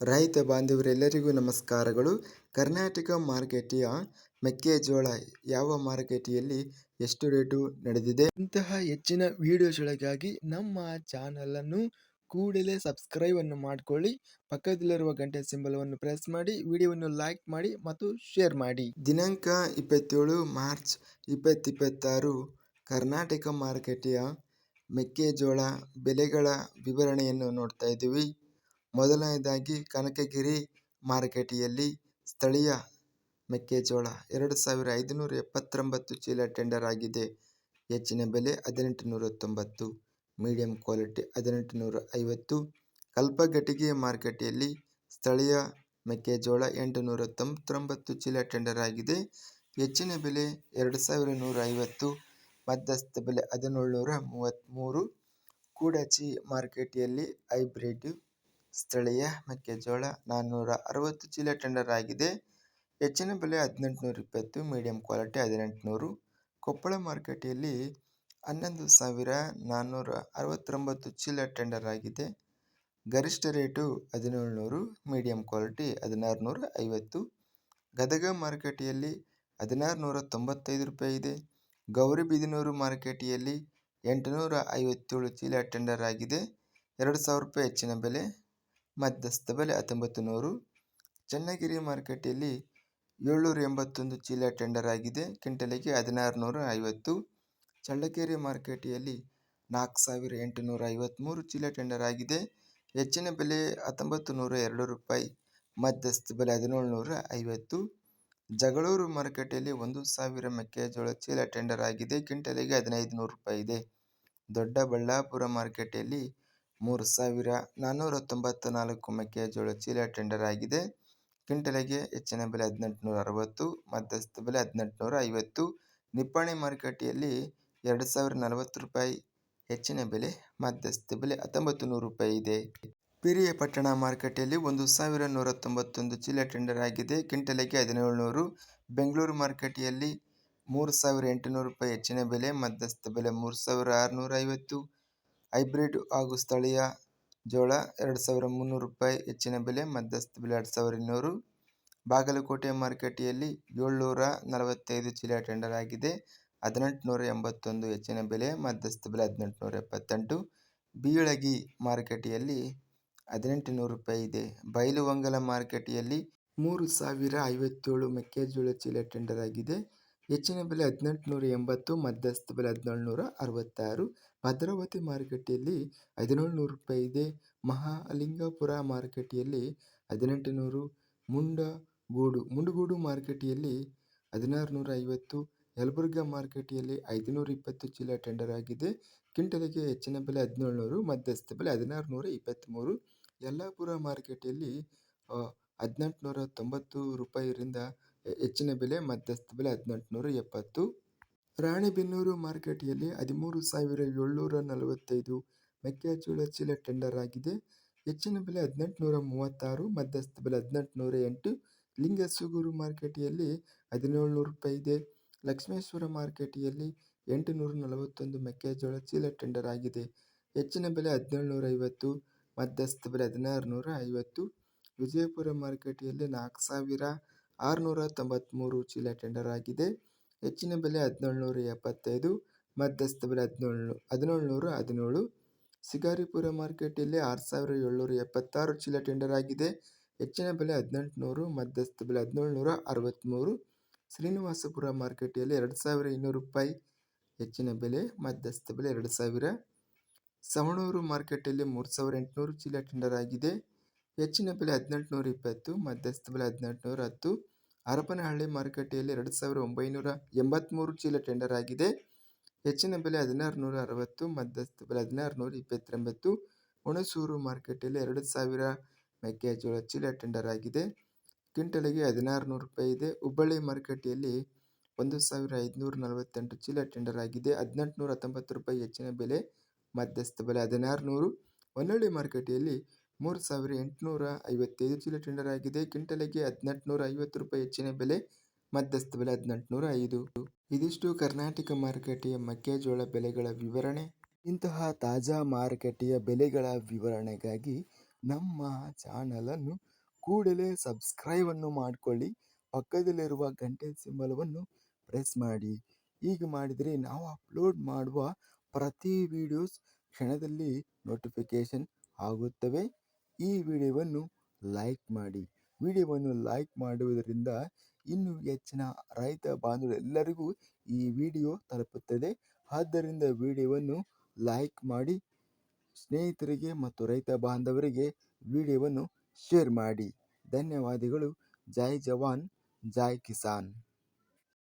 ರೈತ ಬಾಂಧವರೆಲ್ಲರಿಗೂ ನಮಸ್ಕಾರಗಳು. ಕರ್ನಾಟಕ ಮಾರುಕಟ್ಟೆಯ ಮೆಕ್ಕೆಜೋಳ ಯಾವ ಮಾರುಕಟ್ಟೆಯಲ್ಲಿ ಎಷ್ಟು ರೇಟು ನಡೆದಿದೆ? ಇಂತಹ ಹೆಚ್ಚಿನ ವಿಡಿಯೋಸ್ಗಳಿಗಾಗಿ ನಮ್ಮ ಚಾನಲನ್ನು ಕೂಡಲೇ ಸಬ್ಸ್ಕ್ರೈಬ್ ಅನ್ನು ಮಾಡಿಕೊಳ್ಳಿ. ಪಕ್ಕದಲ್ಲಿರುವ ಗಂಟೆ ಸಿಂಬಲವನ್ನು ಪ್ರೆಸ್ ಮಾಡಿ, ವಿಡಿಯೋವನ್ನು ಲೈಕ್ ಮಾಡಿ ಮತ್ತು ಶೇರ್ ಮಾಡಿ. ದಿನಾಂಕ 27 ಮಾರ್ಚ್ 2026 ಕರ್ನಾಟಕ ಮಾರುಕಟ್ಟೆಯ ಮೆಕ್ಕೆಜೋಳ ಬೆಲೆಗಳ ವಿವರಣೆಯನ್ನು ನೋಡ್ತಾ ಇದ್ದೀವಿ. ಮೊದಲನೇದಾಗಿ ಕನಕಗಿರಿ ಮಾರುಕಟ್ಟೆಯಲ್ಲಿ ಸ್ಥಳೀಯ ಮೆಕ್ಕೆಜೋಳ 2579 ಚೀಲ ಟೆಂಡರ್ ಆಗಿದೆ. ಹೆಚ್ಚಿನ ಬೆಲೆ 1890, ಮೀಡಿಯಂ ಕ್ವಾಲಿಟಿ 1850. ಕಲ್ಪಗಟ್ಟಿಗೆ ಮಾರುಕಟ್ಟೆಯಲ್ಲಿ ಸ್ಥಳೀಯ ಮೆಕ್ಕೆಜೋಳ 899 ಚೀಲ ಟೆಂಡರ್ ಆಗಿದೆ. ಹೆಚ್ಚಿನ ಬೆಲೆ 2150, ಮಧ್ಯಸ್ಥ ಬೆಲೆ 1733. ಕೂಡಚಿ ಮಾರುಕಟ್ಟೆಯಲ್ಲಿ ಹೈಬ್ರಿಡ್ ಸ್ಥಳೀಯ ಮೆಕ್ಕೆಜೋಳ 460 ಚೀಲ ಟೆಂಡರ್ ಆಗಿದೆ. ಹೆಚ್ಚಿನ ಬೆಲೆ 1820, ಮೀಡಿಯಂ ಕ್ವಾಲಿಟಿ 1800. ಕೊಪ್ಪಳ ಮಾರುಕಟ್ಟೆಯಲ್ಲಿ 11469 ಚೀಲ ಟೆಂಡರ್ ಆಗಿದೆ. ಗರಿಷ್ಠ ರೇಟು 1700, ಮೀಡಿಯಂ ಕ್ವಾಲಿಟಿ 1650. ಗದಗ ಮಾರುಕಟ್ಟೆಯಲ್ಲಿ 1695 ರೂಪಾಯಿ ಇದೆ. ಗೌರಿಬಿದನೂರು ಮಾರುಕಟ್ಟೆಯಲ್ಲಿ 857 ಚೀಲ ಟೆಂಡರ್ ಆಗಿದೆ. 2000 ರೂಪಾಯಿ ಹೆಚ್ಚಿನ ಬೆಲೆ, ಮಧ್ಯಸ್ಥ ಬೆಲೆ 1900. ಚನ್ನಗಿರಿ ಮಾರುಕಟ್ಟೆಯಲ್ಲಿ 781 ಚೀಲ ಟೆಂಡರ್ ಆಗಿದೆ. ಕ್ವಿಂಟಲಿಗೆ 1650. ಚಳ್ಳಕೆರೆ ಮಾರುಕಟ್ಟೆಯಲ್ಲಿ 4853 ಚೀಲ ಟೆಂಡರ್ ಆಗಿದೆ. ಹೆಚ್ಚಿನ ಬೆಲೆ 1902 ರೂಪಾಯಿ, ಮಧ್ಯಸ್ಥ ಬೆಲೆ 1750. ಜಗಳೂರು ಮಾರುಕಟ್ಟೆಯಲ್ಲಿ 1000 ಮೆಕ್ಕೆಜೋಳ ಚೀಲ ಟೆಂಡರ್ ಆಗಿದೆ. ಕ್ವಿಂಟಲಿಗೆ 1500 ರೂಪಾಯಿ ಇದೆ. ದೊಡ್ಡಬಳ್ಳಾಪುರ ಮಾರುಕಟ್ಟೆಯಲ್ಲಿ 3494 ಮೆಕ್ಕೆಜೋಳ ಚೀಲ ಟೆಂಡರ್ ಆಗಿದೆ. ಕ್ವಿಂಟಲಿಗೆ ಹೆಚ್ಚಿನ ಬೆಲೆ 1860, ಮಧ್ಯಸ್ಥ ಬೆಲೆ 1850. ನಿಪ್ಪಾಣಿ ಮಾರುಕಟ್ಟೆಯಲ್ಲಿ 2040 ರೂಪಾಯಿ ಹೆಚ್ಚಿನ ಬೆಲೆ, ಮಧ್ಯಸ್ಥ ಬೆಲೆ 1900 ರೂಪಾಯಿ ಇದೆ. ಪಿರಿಯಾಪಟ್ಟಣ ಮಾರುಕಟ್ಟೆಯಲ್ಲಿ 1191 ಚೀಲ ಟೆಂಡರ್ ಆಗಿದೆ. ಕ್ವಿಂಟಲಿಗೆ 1700. ಬೆಂಗಳೂರು ಮಾರುಕಟ್ಟೆಯಲ್ಲಿ 3800 ರೂಪಾಯಿ ಹೆಚ್ಚಿನ ಬೆಲೆ, ಮಧ್ಯಸ್ಥ ಬೆಲೆ 3650. ಹೈಬ್ರಿಡ್ ಹಾಗೂ ಸ್ಥಳೀಯ ಜೋಳ 2300 ರೂಪಾಯಿ ಹೆಚ್ಚಿನ ಬೆಲೆ, ಮಧ್ಯಸ್ಥ ಬೆಲೆ 2200. ಬಾಗಲಕೋಟೆ ಮಾರುಕಟ್ಟೆಯಲ್ಲಿ 745 ಚೀಲ ಟೆಂಡರ್ ಆಗಿದೆ. 1881 ಹೆಚ್ಚಿನ ಬೆಲೆ, ಮಧ್ಯಸ್ಥ ಬೆಲೆ 1878. ಬೀಳಗಿ ಮಾರುಕಟ್ಟೆಯಲ್ಲಿ 1800 ರೂಪಾಯಿ ಇದೆ. ಬೈಲುಹೊಂಗಲ ಮಾರುಕಟ್ಟೆಯಲ್ಲಿ 3057 ಮೆಕ್ಕೆಜೋಳ ಚೀಲ ಟೆಂಡರ್ ಆಗಿದೆ. ಹೆಚ್ಚಿನ ಬೆಲೆ 1880, ಮಧ್ಯಸ್ಥ ಬೆಲೆ 1766. ಭದ್ರಾವತಿ ಮಾರುಕಟ್ಟೆಯಲ್ಲಿ 1700 ರೂಪಾಯಿ ಇದೆ. ಮಹಾಲಿಂಗಪುರ ಮಾರುಕಟ್ಟೆಯಲ್ಲಿ 1800. ಮುಂಡಗೋಡು ಮಾರುಕಟ್ಟೆಯಲ್ಲಿ 1650. ಯಲಬುರ್ಗಾ ಮಾರುಕಟ್ಟೆಯಲ್ಲಿ 520 ಚೀಲ ಟೆಂಡರ್ ಆಗಿದೆ. ಕ್ವಿಂಟಲಿಗೆ ಹೆಚ್ಚಿನ ಬೆಲೆ 1700, ಮಧ್ಯಸ್ಥ ಬೆಲೆ 1623. ಯಲ್ಲಾಪುರ ಮಾರುಕಟ್ಟೆಯಲ್ಲಿ 1890 ರೂಪಾಯಿರಿಂದ ಹೆಚ್ಚಿನ ಬೆಲೆ, ಮಧ್ಯಸ್ಥ ಬೆಲೆ 1870. ರಾಣೆಬೆನ್ನೂರು ಮಾರುಕಟ್ಟೆಯಲ್ಲಿ 13745 ಮೆಕ್ಕೆಜೋಳ ಚೀಲ ಟೆಂಡರ್ ಆಗಿದೆ. ಹೆಚ್ಚಿನ ಬೆಲೆ 1836, ಮಧ್ಯಸ್ಥ ಬೆಲೆ 1808. ಲಿಂಗಸೂಗೂರು ಮಾರುಕಟ್ಟೆಯಲ್ಲಿ 1700 ರೂಪಾಯಿ ಇದೆ. ಲಕ್ಷ್ಮೇಶ್ವರ ಮಾರುಕಟ್ಟೆಯಲ್ಲಿ 841 ಮೆಕ್ಕೆಜೋಳ ಚೀಲ ಟೆಂಡರ್ ಆಗಿದೆ. ಹೆಚ್ಚಿನ ಬೆಲೆ 1750, ಮಧ್ಯಸ್ಥ ಬೆಲೆ 1650. ವಿಜಯಪುರ ಮಾರುಕಟ್ಟೆಯಲ್ಲಿ 4693 ಚೀಲ ಟೆಂಡರ್ ಆಗಿದೆ. ಹೆಚ್ಚಿನ ಬೆಲೆ 1775, ಮಧ್ಯಸ್ಥ ಬೆಲೆ 1717. ಶಿಕಾರಿಪುರ ಮಾರುಕಟ್ಟೆಯಲ್ಲಿ 6776 ಚೀಲ ಟೆಂಡರ್ ಆಗಿದೆ. ಹೆಚ್ಚಿನ ಬೆಲೆ 1800, ಮಧ್ಯಸ್ಥ ಬೆಲೆ 1763. ಶ್ರೀನಿವಾಸಪುರ ಮಾರುಕಟ್ಟೆಯಲ್ಲಿ 2200 ರೂಪಾಯಿ ಹೆಚ್ಚಿನ ಬೆಲೆ, ಮಧ್ಯಸ್ಥ ಬೆಲೆ 2000. ಸವಣೂರು ಮಾರುಕಟ್ಟೆಯಲ್ಲಿ 3800 ಚೀಲ ಟೆಂಡರ್ ಆಗಿದೆ. ಹೆಚ್ಚಿನ ಬೆಲೆ 1820, ಮಧ್ಯಸ್ಥ ಬೆಲೆ 1810. ಹರಪನಹಳ್ಳಿ ಮಾರುಕಟ್ಟೆಯಲ್ಲಿ 2983 ಚೀಲ ಟೆಂಡರ್ ಆಗಿದೆ. ಹೆಚ್ಚಿನ ಬೆಲೆ 1660, ಮಧ್ಯಸ್ಥ ಬೆಲೆ 1629. ಹುಣಸೂರು ಮಾರುಕಟ್ಟೆಯಲ್ಲಿ 2000 ಮೆಕ್ಕೆಜೋಳ ಚೀಲ ಟೆಂಡರ್ ಆಗಿದೆ. ಕ್ವಿಂಟಲಿಗೆ 1600 ರೂಪಾಯಿ ಇದೆ. ಹುಬ್ಬಳ್ಳಿ ಮಾರುಕಟ್ಟೆಯಲ್ಲಿ 1548 ಚೀಲ ಟೆಂಡರ್ ಆಗಿದೆ. 1819 ರೂಪಾಯಿ ಹೆಚ್ಚಿನ ಬೆಲೆ, ಮಧ್ಯಸ್ಥ ಬೆಲೆ 1600. ಹೊನ್ನಳ್ಳಿ ಮಾರುಕಟ್ಟೆಯಲ್ಲಿ 3855 ಚೀಲ ಟೆಂಡರ್ ಆಗಿದೆ. ಕ್ವಿಂಟಲಿಗೆ 1850 ರೂಪಾಯಿ ಹೆಚ್ಚಿನ ಬೆಲೆ, ಮಧ್ಯಸ್ಥ ಬೆಲೆ 1805. ಇದಿಷ್ಟು ಕರ್ನಾಟಕ ಮಾರುಕಟ್ಟೆಯ ಮೆಕ್ಕೆಜೋಳ ಬೆಲೆಗಳ ವಿವರಣೆ. ಇಂತಹ ತಾಜಾ ಮಾರುಕಟ್ಟೆಯ ಬೆಲೆಗಳ ವಿವರಣೆಗಾಗಿ ನಮ್ಮ ಚಾನಲನ್ನು ಕೂಡಲೇ ಸಬ್ಸ್ಕ್ರೈಬನ್ನು ಮಾಡಿಕೊಳ್ಳಿ. ಪಕ್ಕದಲ್ಲಿರುವ ಗಂಟೆ ಸಿಂಬಲವನ್ನು ಪ್ರೆಸ್ ಮಾಡಿ. ಹೀಗೆ ಮಾಡಿದರೆ ನಾವು ಅಪ್ಲೋಡ್ ಮಾಡುವ ಪ್ರತಿ ವಿಡಿಯೋಸ್ ಕ್ಷಣದಲ್ಲಿ ನೋಟಿಫಿಕೇಷನ್ ಆಗುತ್ತವೆ. ಈ ವಿಡಿಯೋವನ್ನು ಲೈಕ್ ಮಾಡಿ. ವಿಡಿಯೋವನ್ನು ಲೈಕ್ ಮಾಡುವುದರಿಂದ ಇನ್ನೂ ಹೆಚ್ಚಿನ ರೈತ ಬಾಂಧವರೆಲ್ಲರಿಗೂ ಈ ವಿಡಿಯೋ ತಲುಪುತ್ತದೆ. ಆದ್ದರಿಂದ ವಿಡಿಯೋವನ್ನು ಲೈಕ್ ಮಾಡಿ, ಸ್ನೇಹಿತರಿಗೆ ಮತ್ತು ರೈತ ಬಾಂಧವರಿಗೆ ವಿಡಿಯೋವನ್ನು ಶೇರ್ ಮಾಡಿ. ಧನ್ಯವಾದಗಳು. ಜೈ ಜವಾನ್, ಜೈ ಕಿಸಾನ್.